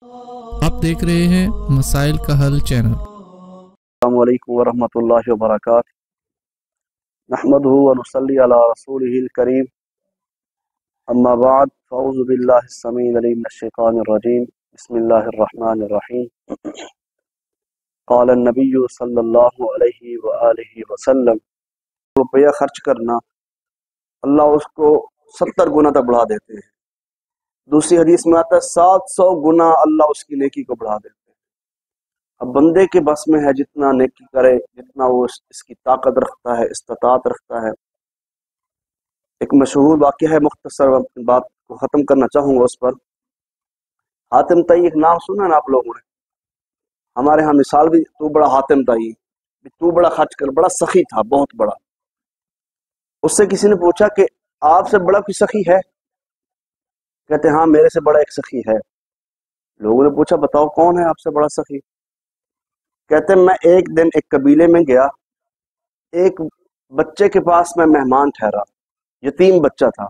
آپ देख रहे हैं मसाइल का हल चैनल। अस्सलामु अलैकुम वरहमतुल्लाहि वबरकातुहू। नहमदुहु व नुसल्ली अला रसूलिहिल करीम। अम्मा बाद फ़अऊज़ु बिल्लाहि स्समीइल अलीम मिनश शैतानिर रजीम। बिस्मिल्लाहिर रहमानिर रहीम। क़ाल अन्नबिय्यु सल्लल्लाहु अलैहि व आलिहि वसल्लम, रुपया खर्च करना अल्लाह उसको 70 गुना तक बढ़ा देते हैं। दूसरी हदीस में आता है 700 गुना अल्लाह उसकी नेकी को बढ़ा देते हैं। अब बंदे के बस में है जितना नेकी करे, जितना वो इसकी ताकत रखता है, इस्तात रखता है। एक मशहूर वाक़या है, मुख्तसर बात को ख़त्म करना चाहूँगा उस पर। हातिम ताई एक नाम सुना ना आप लोगों ने? हमारे यहाँ मिसाल भी, तू बड़ा हातिम ताई, तू बड़ा खर्च कर, बड़ा सखी था, बहुत बड़ा। उससे किसी ने पूछा कि आपसे बड़ा कोई सखी है? कहते हाँ, मेरे से बड़ा एक सखी है। लोगों ने पूछा बताओ कौन है आपसे बड़ा सखी? कहते मैं एक दिन एक कबीले में गया, एक बच्चे के पास मैं मेहमान ठहरा, यतीम बच्चा था।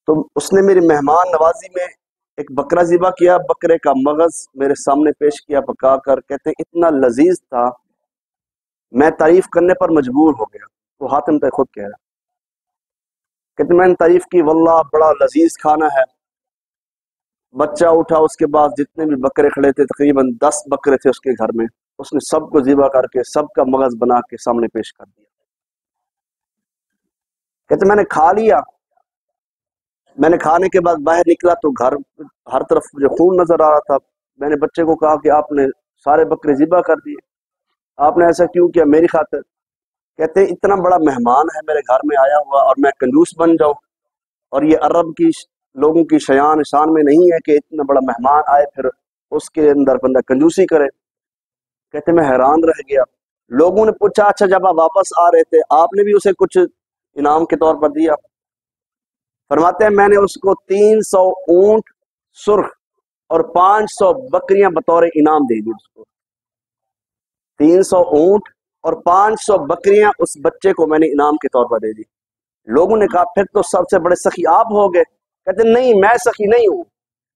तो उसने मेरी मेहमान नवाजी में एक बकरा ज़िबा किया, बकरे का मगज मेरे सामने पेश किया पका कर। कहते इतना लजीज था, मैं तारीफ करने पर मजबूर हो गया। वो हातिम तक खुद कह रहा। कहते मैंने तारीफ की, वल्लाह बड़ा लजीज खाना है। बच्चा उठा, उसके बाद जितने भी बकरे खड़े थे, तकरीबन 10 बकरे थे उसके घर में, उसने सबको ज़िबा करके सबका मगज बना के सामने पेश कर दिया। कहते मैंने खा लिया। मैंने खाने के बाद बाहर निकला तो घर हर तरफ मुझे खून नजर आ रहा था। मैंने बच्चे को कहा कि आपने सारे बकरे ज़िबा कर दिए, आपने ऐसा क्यों किया मेरी खातिर? कहते इतना बड़ा मेहमान है मेरे घर में आया हुआ और मैं कंजूस बन जाऊं? और ये अरब की लोगों की शयान शान में नहीं है कि इतना बड़ा मेहमान आए फिर उसके अंदर बंदा कंजूसी करे। कहते मैं हैरान रह गया। लोगों ने पूछा अच्छा जब आप वापस आ रहे थे आपने भी उसे कुछ इनाम के तौर पर दिया? फरमाते हैं मैंने उसको 300 ऊंट सुर्ख और 500 बकरियां बतौर इनाम दे दी उसको। 300 ऊंट और 500 बकरियां उस बच्चे को मैंने इनाम के तौर पर दे दी। लोगों ने कहा फिर तो सबसे बड़े सखी आप हो गए। कहते नहीं, मैं सखी नहीं हूं,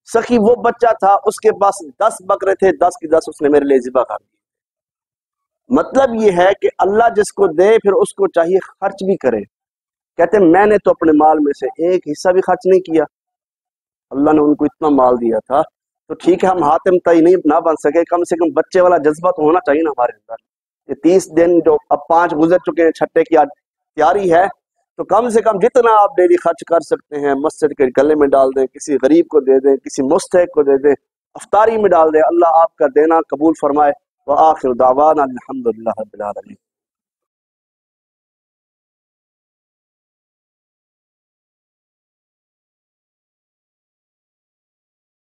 सखी वो बच्चा था, उसके पास 10 बकरे थे, 10 की 10 उसने मेरे लिए ज़िबा कर दिए। मतलब ये है कि अल्लाह जिसको दे फिर उसको चाहिए खर्च भी करे। कहते मैंने तो अपने माल में से एक हिस्सा भी खर्च नहीं किया, अल्लाह ने उनको इतना माल दिया था। तो ठीक है हम हातिम ताई नहीं ना बन सके, कम से कम बच्चे वाला जज्बा तो होना चाहिए ना हमारे अंदर। ये 30 दिन जो अब 5 गुजर चुके हैं, छठे की आज तैयारी है, तो कम से कम जितना आप डेली खर्च कर सकते हैं मस्जिद के गले में डाल दें, किसी गरीब को दे दें, किसी मुस्तहिक को दे दें, अफ्तारी में डाल दें। अल्लाह आपका देना कबूल फरमाए। व आखिर दावाना अल्हम्दुलिल्लाहि रब्बिल आलमीन।